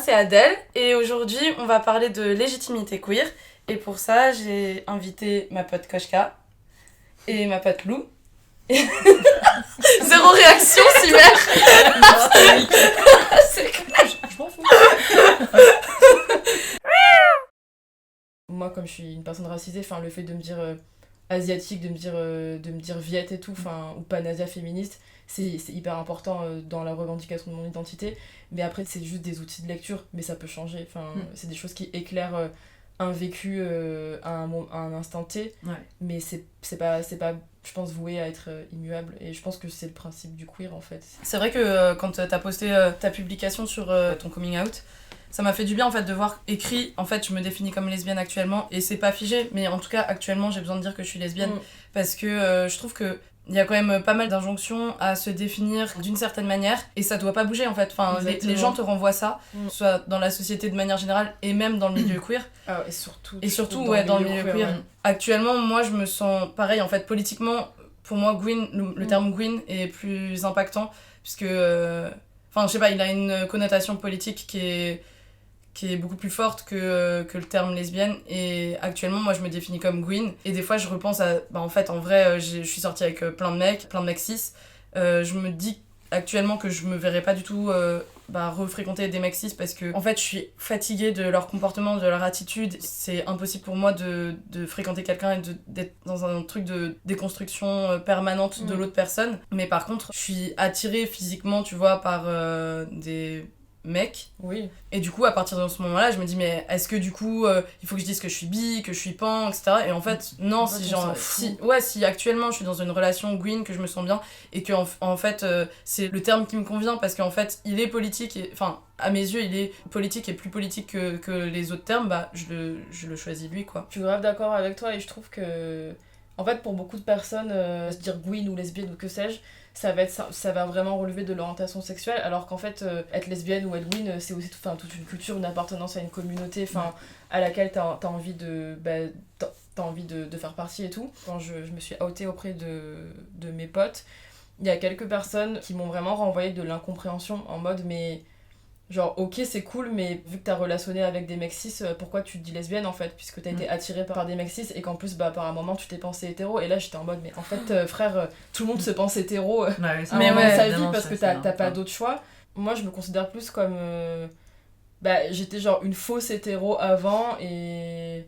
c'est Adèle et aujourd'hui on va parler de légitimité queer et pour ça j'ai invité ma pote Koshka et ma pote Lou. Zéro réaction, Simer. C'est clair. Je m'en fous. Moi, comme je suis une personne racisée, enfin le fait de me dire asiatique, de me dire viette et tout, enfin ou panasia féministe, c'est hyper important dans la revendication de mon identité. Mais après, c'est juste des outils de lecture, mais ça peut changer. Enfin, c'est des choses qui éclairent un vécu à un instant T, mais c'est pas, je pense, voué à être immuable. Et je pense que c'est le principe du queer, en fait. C'est vrai que quand t'as posté ta publication sur ton coming out, ça m'a fait du bien en fait de voir écrit, en fait je me définis comme lesbienne actuellement et c'est pas figé, mais en tout cas actuellement j'ai besoin de dire que je suis lesbienne parce que je trouve que il y a quand même pas mal d'injonctions à se définir d'une certaine manière et ça doit pas bouger en fait. Enfin, les gens te renvoient ça, soit dans la société de manière générale et même dans le milieu queer. Ah, et surtout dans le milieu queer. Ouais. Actuellement, moi je me sens pareil en fait politiquement. Pour moi, Gwyn, le terme Gwyn est plus impactant puisque, enfin je sais pas, il a une connotation politique qui est beaucoup plus forte que le terme lesbienne et actuellement moi je me définis comme Gwyn et des fois je repense à en fait en vrai je suis sortie avec plein de mecs cis, je me dis actuellement que je me verrais pas du tout refréquenter des mecs cis parce que en fait je suis fatiguée de leur comportement, de leur attitude. C'est impossible pour moi de fréquenter quelqu'un et d'être dans un truc de déconstruction permanente de l'autre personne, mais par contre je suis attirée physiquement tu vois par des mec. Oui. Et du coup, à partir de ce moment-là, je me dis, mais est-ce que du coup, il faut que je dise que je suis bi, que je suis pan, etc. Et en fait, non, si actuellement je suis dans une relation Gwyn, que je me sens bien, et que en fait, c'est le terme qui me convient, parce qu'en fait, il est politique, enfin, à mes yeux, il est politique et plus politique que les autres termes, je le choisis lui, quoi. Je suis grave d'accord avec toi, et je trouve que, en fait, pour beaucoup de personnes, se dire Gwyn ou lesbienne ou que sais-je, ça va vraiment relever de l'orientation sexuelle, alors qu'en fait être lesbienne ou être Gwyn c'est aussi toute une culture, une appartenance à une communauté à laquelle t'as envie de faire partie et tout. Quand je me suis outée auprès de mes potes, il y a quelques personnes qui m'ont vraiment renvoyé de l'incompréhension en mode mais genre ok c'est cool mais vu que t'as relationné avec des mecs cis, pourquoi tu te dis lesbienne en fait, puisque t'as été attirée par des mecs cis et qu'en plus par un moment tu t'es pensé hétéro. Et là j'étais en mode mais en fait frère, tout le monde se pense hétéro à un moment de sa vie parce que t'as pas d'autre choix. Moi je me considère plus comme j'étais genre une fausse hétéro avant et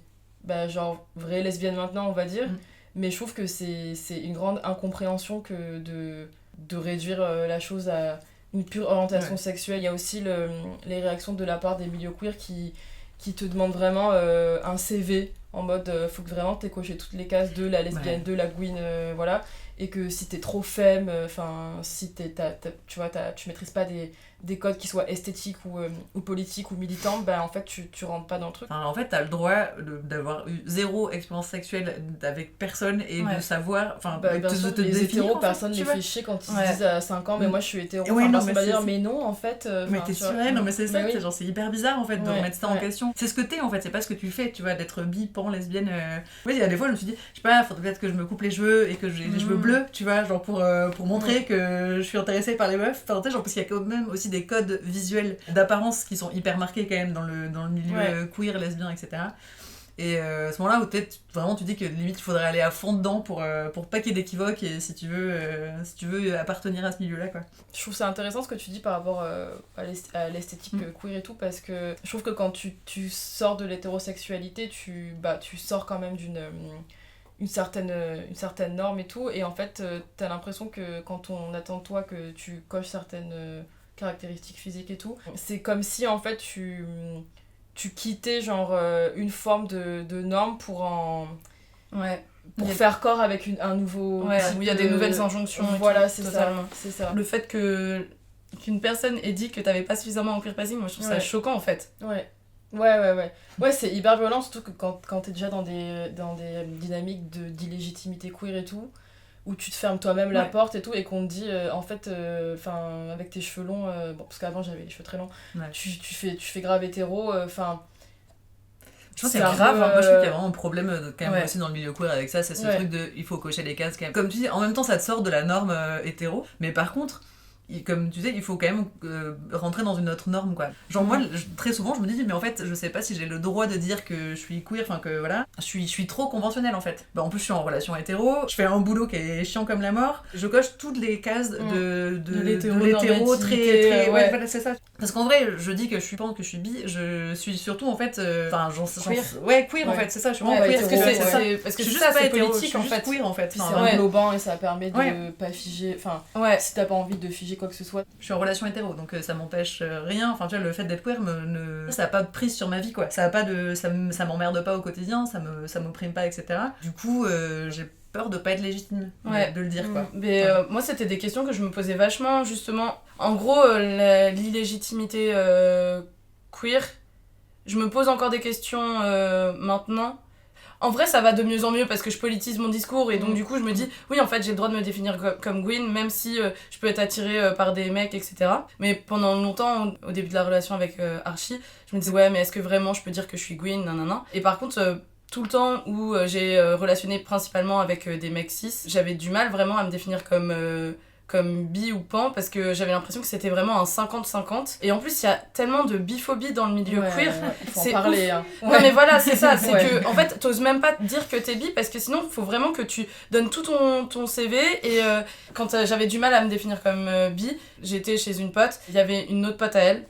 genre vraie lesbienne maintenant on va dire. Mais je trouve que c'est une grande incompréhension que de réduire la chose à une pure orientation sexuelle. Il y a aussi les réactions de la part des milieux queer qui te demandent vraiment un CV en mode faut que vraiment t'aies coché toutes les cases de la lesbienne, de la Gwyn, voilà. Et que si t'es trop femme, si tu vois, tu maîtrises pas des codes qui soient esthétiques ou politiques ou militants, en fait tu rentres pas dans le truc. Enfin, en fait t'as le droit d'avoir eu zéro expérience sexuelle avec personne et de savoir, les hétéros, personne les fait chier quand ils se disent à 5 ans mais moi je suis hétéro, mais non en fait mais t'es sûre, non mais c'est ça, c'est genre c'est hyper bizarre en fait de remettre ça en question. C'est ce que t'es en fait, c'est pas ce que tu fais, tu vois, d'être bi, pan, lesbienne. Oui, il y a des fois je me suis dit, je sais pas, faudrait peut-être que je me coupe les cheveux et que j'ai les cheveux bleus, tu vois, genre pour montrer que je suis intéressée par les meufs, genre parce qu'il y a quand même aussi des codes visuels d'apparence qui sont hyper marqués quand même dans le milieu queer, lesbien, etc. Et à ce moment-là où peut-être vraiment tu dis que limite il faudrait aller à fond dedans pour pas qu'il y ait d'équivoque et si tu veux appartenir à ce milieu-là, quoi. Je trouve ça intéressant ce que tu dis par rapport à l'esthétique queer et tout, parce que je trouve que quand tu sors de l'hétérosexualité, tu sors quand même une certaine norme et tout, et en fait t'as l'impression que quand on attend de toi que tu coches certaines caractéristiques physiques et tout, c'est comme si en fait tu quittais genre une forme de norme pour faire corps avec un nouveau où il y a des nouvelles injonctions. Voilà, c'est ça. Le fait qu'une personne ait dit que t'avais pas suffisamment en queer passing, moi je trouve ça choquant en fait. Ouais, c'est hyper violent, surtout que quand t'es déjà dans des dynamiques d'illégitimité queer et tout, où tu te fermes toi-même la porte et tout, et qu'on te dit en fait avec tes cheveux longs, parce qu'avant j'avais les cheveux très longs, tu fais grave hétéro, je pense que c'est grave, moi je trouve qu'il y a vraiment un problème quand même aussi dans le milieu queer avec ça, c'est ce truc de il faut cocher les cases quand même. Comme tu dis, en même temps ça te sort de la norme hétéro, mais par contre comme tu sais, il faut quand même rentrer dans une autre norme, quoi. Genre, moi, très souvent, je me dis, mais en fait, je sais pas si j'ai le droit de dire que je suis queer, enfin que voilà, je suis trop conventionnelle en fait. Bah, en plus, je suis en relation hétéro, je fais un boulot qui est chiant comme la mort, je coche toutes les cases de l'hétéro très. Ouais, voilà, c'est ça. Parce qu'en vrai, je dis que je pense que je suis bi, je suis surtout en fait. Enfin, queer en fait, c'est ça, je suis vraiment queer. Parce que c'est ça, c'est politique en fait. Queer en fait. Puis c'est englobant et ça permet de pas figer. Enfin, si t'as pas envie de figer quoi que ce soit. Je suis en relation hétéro, donc ça m'empêche rien. Enfin, tu vois, le fait d'être queer, ça a pas de prise sur ma vie, quoi. Ça m'emmerde pas au quotidien, ça m'opprime pas, etc. Du coup, j'ai peur de pas être légitime de le dire, quoi. Mais moi, c'était des questions que je me posais vachement, justement. En gros, l'illégitimité queer, je me pose encore des questions maintenant. En vrai, ça va de mieux en mieux parce que je politise mon discours et donc du coup, je me dis, oui, en fait, j'ai le droit de me définir comme Gwyn, même si je peux être attirée par des mecs, etc. Mais pendant longtemps, au début de la relation avec Archie, je me disais, ouais, mais est-ce que vraiment je peux dire que je suis Gwyn, nanana. Et par contre, tout le temps où j'ai relationné principalement avec des mecs cis, j'avais du mal vraiment à me définir comme bi ou pan parce que j'avais l'impression que c'était vraiment un 50-50 et en plus il y a tellement de biphobie dans le milieu queer, faut en parler hein. Non mais voilà, c'est ça, c'est que en fait t'oses même pas dire que t'es bi parce que sinon il faut vraiment que tu donnes tout ton CV et quand j'avais du mal à me définir comme bi, j'étais chez une pote, il y avait une autre pote à elle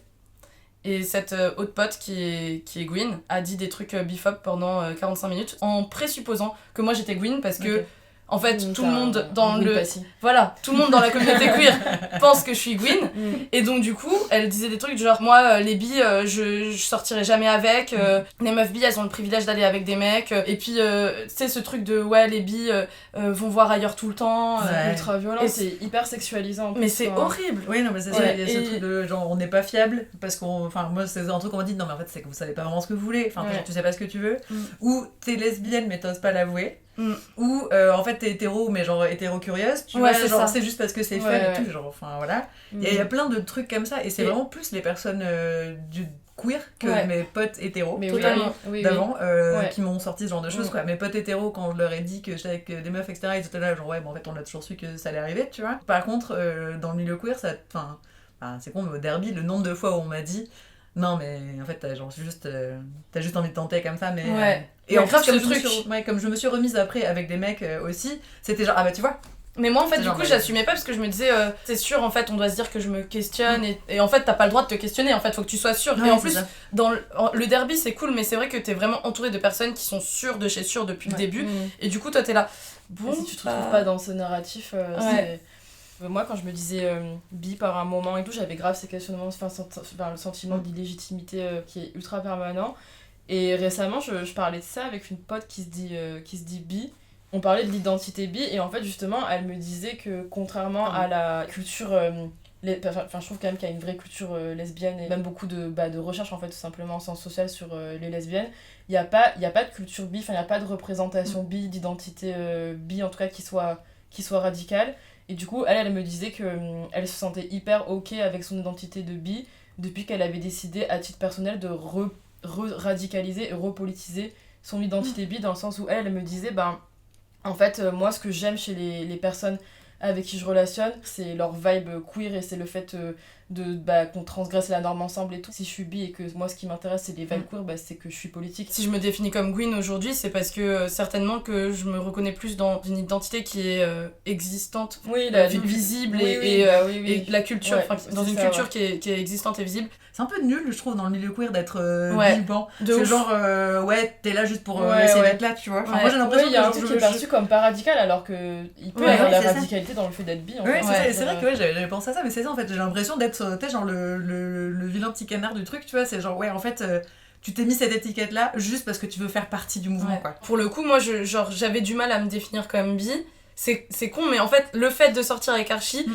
et cette autre pote qui est Gwyn a dit des trucs biphobes pendant 45 minutes en présupposant que moi j'étais Gwyn parce que en fait, tout le monde dans tout le monde dans la communauté queer pense que je suis Gwyn. Et donc, du coup, elle disait des trucs du genre, moi, les bi, je sortirai jamais avec. Les meufs bi, elles ont le privilège d'aller avec des mecs. Et puis, c'est ce truc de, les bi vont voir ailleurs tout le temps. C'est ultra violent, c'est hyper sexualisant. Mais c'est horrible. Oui, non, mais c'est ça, il y a ce truc de genre, on n'est pas fiable. Parce qu'on. Enfin, moi, c'est un truc qu'on m'a dit, non, mais en fait, c'est que vous savez pas vraiment ce que vous voulez. Enfin, tu sais pas ce que tu veux. Ou t'es lesbienne, mais t'oses pas l'avouer. Ou en fait t'es hétéro mais genre hétéro-curieuse, tu vois, genre c'est juste parce que c'est fun et tout, genre enfin voilà. Il y a plein de trucs comme ça et c'est vraiment plus les personnes du queer que mes potes hétéros totalement d'avant qui m'ont sorti ce genre de choses quoi. Mes potes hétéros quand je leur ai dit que j'étais avec des meufs etc ils étaient là genre en fait on a toujours su que ça allait arriver tu vois. Par contre dans le milieu queer ça c'est con mais au derby le nombre de fois où on m'a dit non mais en fait t'as juste envie de tenter comme ça mais et en plus comme je me suis remise après avec des mecs aussi c'était genre ah bah tu vois. Mais moi en fait du coup j'assumais pas parce que je me disais c'est sûr en fait on doit se dire que je me questionne et en fait t'as pas le droit de te questionner en fait faut que tu sois sûr et en plus dans le derby c'est cool mais c'est vrai que t'es vraiment entouré de personnes qui sont sûres de chez sûres depuis le début et du coup toi t'es là bon si tu te retrouves pas dans ce narratif c'est... Moi, quand je me disais bi par un moment et tout, j'avais grave ces questionnements, le sentiment d'illégitimité qui est ultra permanent. Et récemment, je parlais de ça avec une pote qui se dit bi. On parlait de l'identité bi et en fait, justement, elle me disait que contrairement à la culture... je trouve quand même qu'il y a une vraie culture lesbienne et même beaucoup de recherches en fait tout simplement en sciences sociales sur les lesbiennes. Il y a pas de culture bi, il n'y a pas de représentation bi, d'identité bi en tout cas qui soit radicale. Et du coup, elle me disait qu'elle se sentait hyper ok avec son identité de bi depuis qu'elle avait décidé à titre personnel de radicaliser et repolitiser son identité bi dans le sens où elle me disait en fait moi ce que j'aime chez les personnes avec qui je relationne c'est leur vibe queer et c'est le fait qu'on transgresse la norme ensemble et tout. Si je suis bi et que moi ce qui m'intéresse c'est les vibes queer c'est que je suis politique. Si je me définis comme Gwyn aujourd'hui c'est parce que certainement que je me reconnais plus dans une identité qui est existante, visible et la culture dans une culture qui est existante et visible. C'est un peu nul je trouve dans le milieu queer d'être bi-ban. C'est ouf. genre t'es là juste pour essayer d'être là tu vois. Enfin, moi j'ai l'impression qu'il y a un truc qui est perçu comme pas radical alors que il peut y avoir la radicalité dans le fait d'être bi en fait. C'est vrai que j'avais pensé à ça mais c'est ça en fait j'ai l'impression d'être genre le vilain petit canard du truc tu vois c'est genre en fait tu t'es mis cette étiquette là juste parce que tu veux faire partie du mouvement quoi. Pour le coup moi j'avais du mal à me définir comme bi. C'est con mais en fait le fait de sortir avec Archie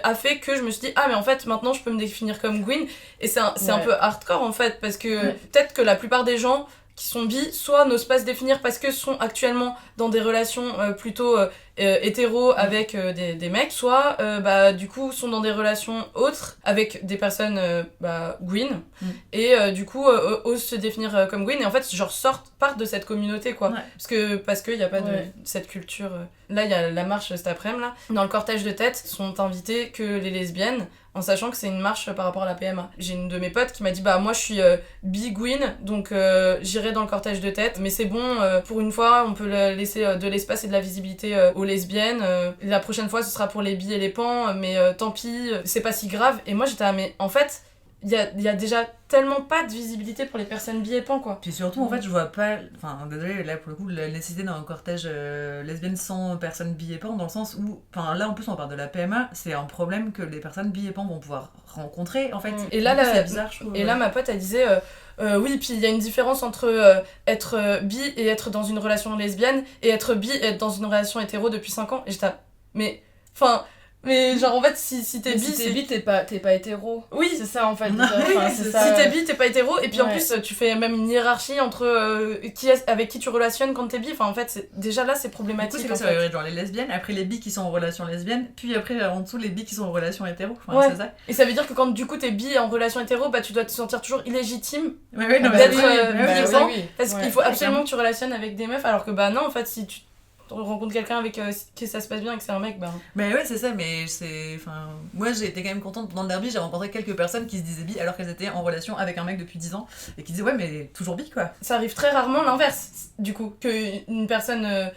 a fait que je me suis dit ah mais en fait maintenant je peux me définir comme Gwyn et c'est un peu hardcore en fait parce que peut-être que la plupart des gens qui sont bi, soit n'osent pas se définir parce que sont actuellement dans des relations plutôt hétéro avec des mecs, soit du coup sont dans des relations autres avec des personnes Gwyn, et du coup osent se définir comme Gwyn, et en fait genre partent de cette communauté quoi, parce qu'il n'y a pas de cette culture. Là il y a la marche cet après-midi là, dans le cortège de tête sont invitées que les lesbiennes, en sachant que c'est une marche par rapport à la PMA. J'ai une de mes potes qui m'a dit moi je suis bi-Gwyn, donc j'irai dans le cortège de tête, mais c'est bon, pour une fois on peut laisser de l'espace et de la visibilité aux lesbiennes, la prochaine fois ce sera pour les bi et les pans, mais tant pis, c'est pas si grave. Et moi j'étais mais en fait il y a déjà tellement pas de visibilité pour les personnes bi et pan quoi. Puis surtout en fait je vois pas, enfin désolé là pour le coup, la nécessité d'un cortège lesbienne sans personnes bi et pan, dans le sens où, enfin là en plus on parle de la PMA, c'est un problème que les personnes bi et pan vont pouvoir rencontrer en fait. Et là, c'est bizarre je trouve. Et là ma pote elle disait oui, puis il y a une différence entre être bi et être dans une relation lesbienne, et être bi et être dans une relation hétéro depuis 5 ans, et j'étais mais genre en fait si t'es bi, si t'es bi t'es pas hétéro. Oui, c'est ça en fait. C'est ça. Si t'es bi t'es pas hétéro, et puis en plus tu fais même une hiérarchie entre avec qui tu relationnes quand t'es bi, enfin en fait déjà là c'est problématique. Du coup c'est ça, genre les lesbiennes, après les bi qui sont en relation lesbienne, puis après en dessous les bi qui sont en relation hétéro, c'est ça. Et ça veut dire que quand du coup t'es bi en relation hétéro, tu dois te sentir toujours illégitime d'être parce qu'il faut absolument que tu relationnes avec des meufs, alors que non en fait si tu rencontres quelqu'un avec qui ça se passe bien et que c'est un mec, mais ouais c'est ça, mais c'est, enfin moi j'ai été quand même contente dans le derby, j'ai rencontré quelques personnes qui se disaient bi alors qu'elles étaient en relation avec un mec depuis 10 ans et qui disaient mais toujours bi quoi. Ça arrive très rarement l'inverse du coup, qu'une personne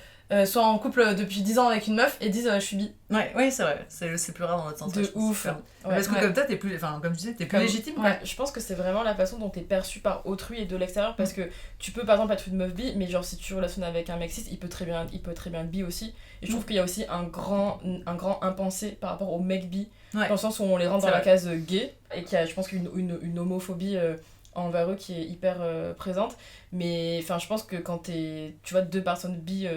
soit en couple depuis 10 ans avec une meuf et dise je suis bi. Ouais c'est vrai, c'est plus rare dans l'autre sens. De ouf. Parce que comme toi t'es plus, enfin comme tu disais, t'es plus légitime quoi. Je pense que c'est vraiment la façon dont t'es perçu par autrui et de l'extérieur, parce que tu peux par exemple être une meuf bi, mais genre si tu relationnes avec un mec cis, il peut très bien être bi aussi. Et je trouve qu'il y a aussi un grand impensé par rapport aux mecs bi, dans le sens où on les rentre dans la case gay, et qu'il y a je pense une homophobie envers eux qui est hyper présente. Mais enfin je pense que quand tu vois deux personnes bi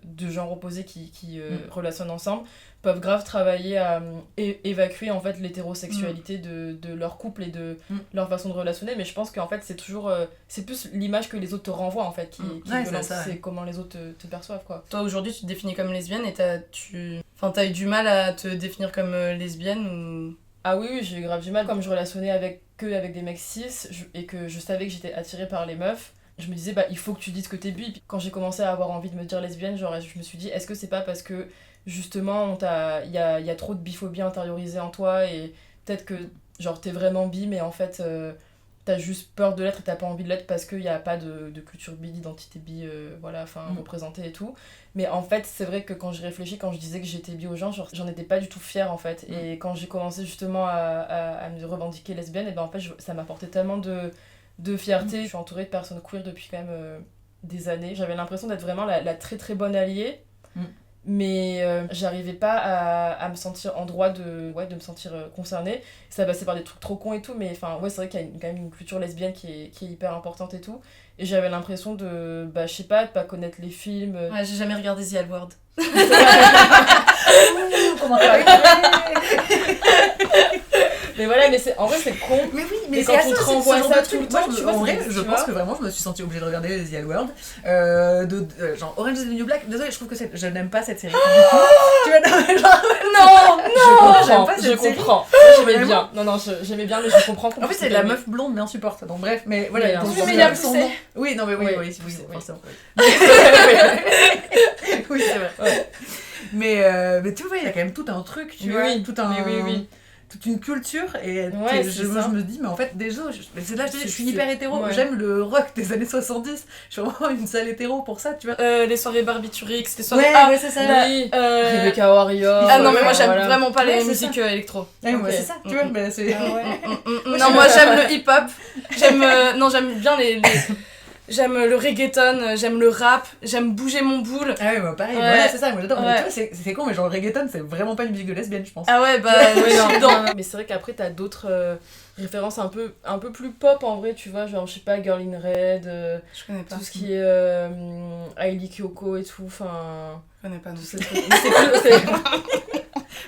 de genre opposé qui relationnent ensemble, peuvent grave travailler à évacuer en fait l'hétérosexualité de leur couple et de leur façon de relationner. Mais je pense qu'en fait c'est toujours c'est plus l'image que les autres te renvoient en fait qui violente, c'est comment les autres te perçoivent quoi. Toi aujourd'hui tu te définis comme lesbienne et t'as eu du mal à te définir comme lesbienne ou... Ah oui, j'ai eu grave du mal. Comme je relationnais avec des mecs cis et que je savais que j'étais attirée par les meufs, je me disais il faut que tu dises que t'es bi. Puis quand j'ai commencé à avoir envie de me dire lesbienne, genre je me suis dit est-ce que c'est pas parce que justement il y a trop de biphobie intériorisée en toi, et peut-être que genre t'es vraiment bi mais en fait t'as juste peur de l'être et t'as pas envie de l'être parce qu'il y a pas de culture bi, d'identité bi représentée et tout. Mais en fait c'est vrai que quand je réfléchis, quand je disais que j'étais bi aux gens, genre j'en étais pas du tout fière en fait. Et quand j'ai commencé justement à me revendiquer lesbienne, et ben en fait ça m'apportait tellement de fierté. Je suis entourée de personnes queer depuis quand même des années. J'avais l'impression d'être vraiment la très très bonne alliée. Mais j'arrivais pas à me sentir en droit de me sentir concernée. Ça passait par des trucs trop cons et tout, mais enfin c'est vrai qu'il y a quand même une culture lesbienne qui est hyper importante et tout. Et j'avais l'impression de je sais pas, de pas connaître les films. Ouais, j'ai jamais regardé The L Word. Comment t'as Mais voilà, mais en vrai c'est con. Mais oui, mais quand on te renvoie ça tout le temps, tu vois, en vrai, je pense que vraiment je me suis sentie obligée de regarder The L Word, genre Orange is the New Black. Désolée, je trouve que je n'aime pas cette série du tout. Tu vois, je comprends. J'aimais bien. Non, j'aimais bien, mais je comprends. En fait, c'est la meuf blonde mais insupporte. Donc bref, mais voilà. Oui, non mais oui, forcément. Oui, c'est vrai. Mais tu vois, il y a quand même tout un truc, tu vois, toute une culture, et je me dis mais en fait déjà c'est là je suis hyper hétéro, j'aime le rock des années 70, je suis vraiment une sale hétéro pour ça, tu vois. Les soirées Barbiturix, les soirées c'est ça, Rebecca Warrior. Ah non mais moi j'aime vraiment pas les musiques électro. C'est ça, tu vois, mais c'est non moi j'aime le hip hop, j'aime bien j'aime le reggaeton, j'aime le rap, j'aime bouger mon boule. Ah ouais, bah pareil, voilà, c'est ça, moi j'adore. Mais tu vois, c'est con, mais genre le reggaeton, c'est vraiment pas une musique de lesbienne, je pense. Ah ouais, non. Mais c'est vrai qu'après, t'as d'autres références un peu plus pop en vrai, tu vois, genre je sais pas, Girl in Red, je connais pas. Tout ce qui est Hailey Kiyoko et tout, enfin... Je connais pas non plus.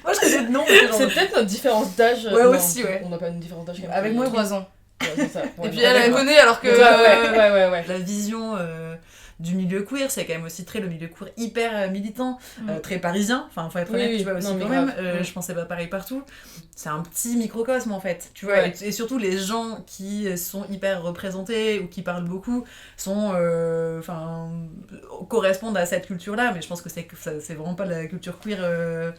Moi je connais le nom. C'est peut-être notre différence d'âge. Ouais, aussi, ouais. On n'a pas une différence d'âge. Avec moi, 3 ans. Ouais, c'est ça. Et puis elle connaît alors que... Ouais. La vision du milieu queer, c'est quand même aussi très le milieu queer hyper militant, très parisien, enfin faut être honnête, tu vois, aussi quand même, je pensais pas pareil partout. C'est un petit microcosme en fait, tu vois, et surtout les gens qui sont hyper représentés ou qui parlent beaucoup sont, correspondent à cette culture-là, mais je pense que c'est vraiment pas de la culture queer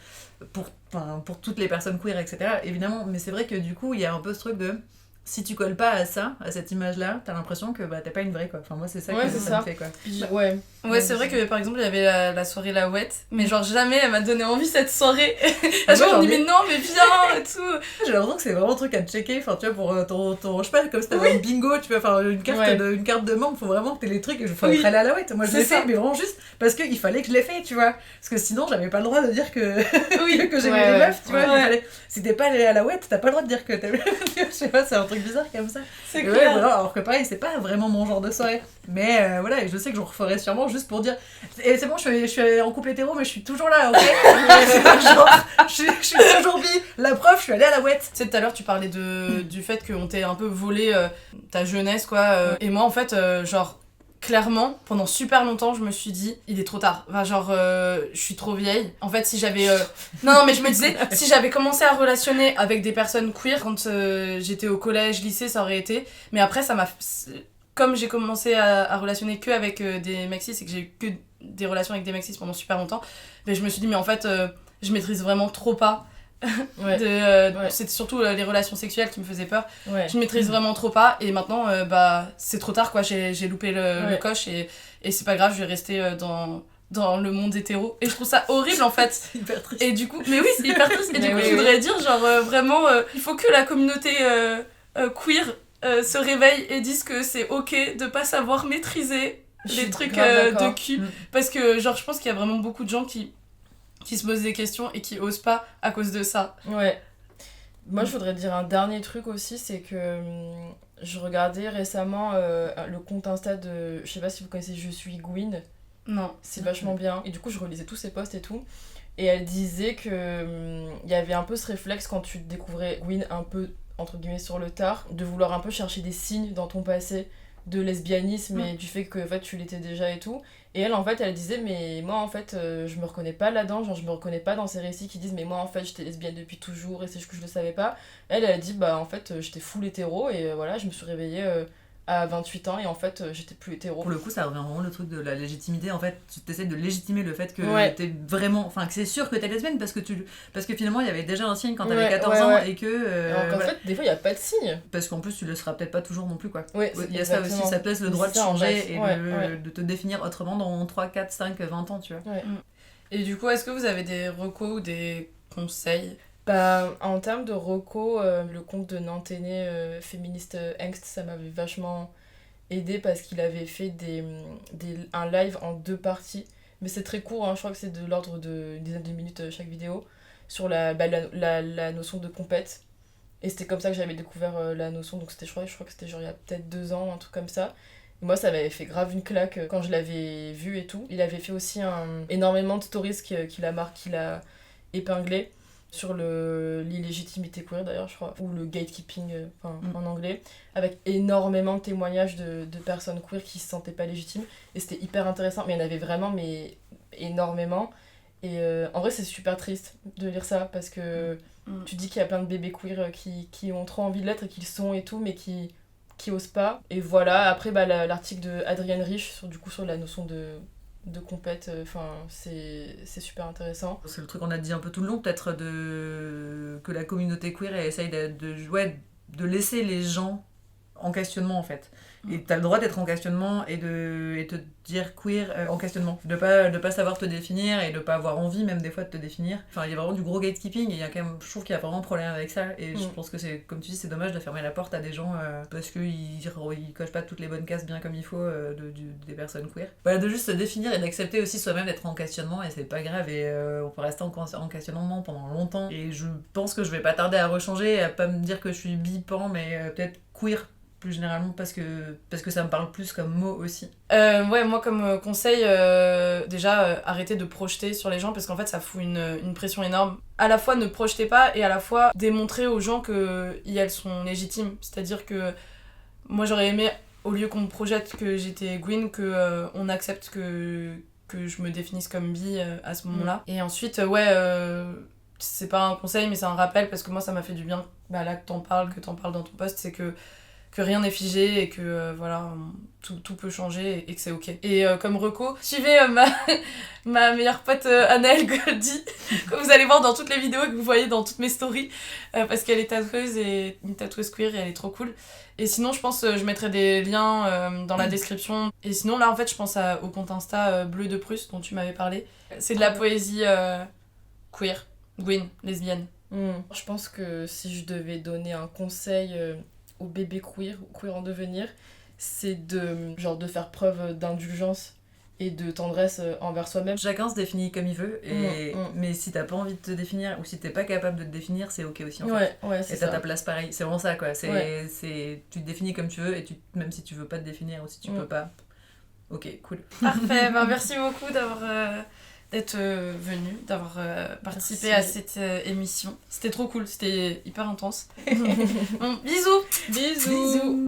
pour toutes les personnes queer, etc. Évidemment, mais c'est vrai que du coup, il y a un peu ce truc de... Si tu colles pas à ça, à cette image-là, t'as l'impression que t'es pas une vraie, quoi. Enfin, moi, c'est ça que ça me fait, quoi. Ouais, c'est vrai que, par exemple, il y avait la soirée La Ouette, mais genre, jamais elle m'a donné envie, cette soirée. À chaque fois, on dit, mais non, mais viens, et tout. J'ai l'impression que c'est vraiment un truc à checker, enfin, tu vois, pour ton je sais pas, comme si t'avais un bingo, tu vois, enfin, une carte de membre, faut vraiment que t'aies les trucs, et faut aller à La Ouette. Moi, je l'ai fait, mais vraiment juste parce qu'il fallait que je l'ai fait, tu vois. Parce que sinon, j'avais pas le droit de dire que j'aimais les meufs, tu vois. Si t'es pas allé à La Ouette, t'as pas le droit de dire que t'aimes je sais pas, c'est un truc bizarre comme ça. C'est clair. Voilà, alors que pareil, c'est pas vraiment mon genre de soirée. Mais voilà, et je sais que je referai sûrement juste pour dire. Et c'est bon, je suis en couple hétéro, mais je suis toujours là, ok. Genre, je suis toujours bi. La preuve, je suis allée à La Ouette. Tu sais, tout à l'heure, tu parlais du fait qu'on t'ait un peu volé ta jeunesse, quoi. Et moi, en fait, genre. Clairement, pendant super longtemps, je me suis dit, il est trop tard. Enfin, genre, je suis trop vieille. En fait, si j'avais... Non, mais je me disais, si j'avais commencé à relationner avec des personnes queer quand j'étais au collège, lycée, ça aurait été. Mais après, ça m'a... Comme j'ai commencé à relationner que avec des mecs cis et que j'ai eu que des relations avec des mecs cis pendant super longtemps, mais je me suis dit, mais en fait, je maîtrise vraiment trop pas. C'était surtout les relations sexuelles qui me faisaient peur. Je maîtrise vraiment trop pas et maintenant c'est trop tard, quoi. J'ai loupé le coche et c'est pas grave, je vais rester dans le monde hétéro et je trouve ça horrible en fait. C'est hyper triste. Et du coup, mais oui, c'est hyper triste. Et du coup, je voudrais dire genre vraiment il faut que la communauté queer se réveille et dise que c'est ok de pas savoir maîtriser les trucs de cul, parce que genre je pense qu'il y a vraiment beaucoup de gens qui se posent des questions et qui osent pas à cause de ça. Ouais. Moi, je voudrais dire un dernier truc aussi, c'est que je regardais récemment le compte Insta de... Je sais pas si vous connaissez Je suis Gwyn. Non. C'est vachement bien. Et du coup, je relisais tous ses posts et tout. Et elle disait que y avait un peu ce réflexe quand tu découvrais Gwyn un peu, entre guillemets, sur le tard, de vouloir un peu chercher des signes dans ton passé de lesbianisme et du fait que en fait, tu l'étais déjà et tout. Et elle, en fait, elle disait, mais moi, en fait, je me reconnais pas là-dedans, genre, je me reconnais pas dans ces récits qui disent, mais moi, en fait, j'étais lesbienne depuis toujours et c'est juste que je le savais pas. Elle a dit, bah, en fait, j'étais full hétéro et voilà, je me suis réveillée à 28 ans et en fait, j'étais plus hétéro. Pour le coup, ça revient vraiment le truc de la légitimité. En fait, tu essaies de légitimer le fait que t'es vraiment... Enfin, que c'est sûr que t'es lesbienne parce que finalement, il y avait déjà un signe quand t'avais 14 ans et que... Alors qu'en fait, des fois, il y a pas de signe. Parce qu'en plus, tu le seras peut-être pas toujours non plus, quoi. Il y a ça aussi, ça te laisse le droit de changer et de te définir autrement dans 3, 4, 5, 20 ans, tu vois. Et du coup, est-ce que vous avez des recos ou des conseils ? Bah, en termes de reco, le compte de Nanténé féministe Angst, ça m'avait vachement aidé parce qu'il avait fait un live en 2 parties. Mais c'est très court, hein, je crois que c'est de l'ordre d'une dizaine de minutes chaque vidéo, sur la notion de compète. Et c'était comme ça que j'avais découvert la notion, donc je crois que c'était genre il y a peut-être 2 ans, un truc comme ça. Et moi, ça m'avait fait grave une claque quand je l'avais vu et tout. Il avait fait aussi énormément de stories qu'il a épinglé sur l'illégitimité queer d'ailleurs, je crois, ou le gatekeeping en anglais, avec énormément de témoignages de personnes queer qui se sentaient pas légitimes, et c'était hyper intéressant, mais il y en avait vraiment énormément, et en vrai c'est super triste de lire ça, parce que tu dis qu'il y a plein de bébés queer qui ont trop envie de l'être et qui le sont et tout, mais qui osent pas, et voilà. Après l'article de Adrienne Rich sur la notion de compète, c'est super intéressant. C'est le truc qu'on a dit un peu tout le long, peut-être que la communauté queer essaye de laisser les gens en questionnement, en fait. Et t'as le droit d'être en questionnement et te dire queer en questionnement. De pas savoir te définir et de pas avoir envie même des fois de te définir. Enfin, il y a vraiment du gros gatekeeping et il y a quand même, je trouve qu'il y a vraiment un problème avec ça. Et je pense que c'est, comme tu dis, c'est dommage de fermer la porte à des gens parce qu'ils cochent pas toutes les bonnes cases bien comme il faut des personnes queer. Voilà, de juste se définir et d'accepter aussi soi-même d'être en questionnement, et c'est pas grave, et on peut rester en questionnement pendant longtemps. Et je pense que je vais pas tarder à rechanger, à pas me dire que je suis bi-pan, mais peut-être queer plus généralement parce que ça me parle plus comme mot aussi. Ouais, moi comme conseil, déjà arrêtez de projeter sur les gens parce qu'en fait ça fout une pression énorme. À la fois ne projetez pas et à la fois démontrer aux gens qu'elles sont légitimes. C'est-à-dire que moi j'aurais aimé, au lieu qu'on me projette que j'étais Gwyn, qu'on accepte que je me définisse comme bi à ce moment-là. Et ensuite, c'est pas un conseil mais c'est un rappel parce que moi ça m'a fait du bien là que t'en parles dans ton post, c'est que rien n'est figé et que voilà, tout peut changer et que c'est ok. Et comme reco, suivez ma meilleure pote Anaëlle Goldie, que vous allez voir dans toutes les vidéos et que vous voyez dans toutes mes stories, parce qu'elle est tatoueuse et une tatoueuse queer et elle est trop cool. Et sinon, je pense je mettrai des liens dans la description. Et sinon, là en fait, je pense au compte Insta Bleu de Prusse dont tu m'avais parlé. C'est de la poésie queer, Gwyn, lesbienne. Je pense que si je devais donner un conseil aux bébés queer ou queer en devenir, c'est de faire preuve d'indulgence et de tendresse envers soi-même. Chacun se définit comme il veut, mais si t'as pas envie de te définir ou si t'es pas capable de te définir, c'est ok aussi en fait. Ouais, c'est et t'as ta place pareil, c'est vraiment ça quoi. Tu te définis comme tu veux et même si tu veux pas te définir ou si tu peux pas, ok, cool. Parfait, merci beaucoup d'être venu, d'avoir participé à cette émission. C'était trop cool, c'était hyper intense. Bon, bisous. Bisous.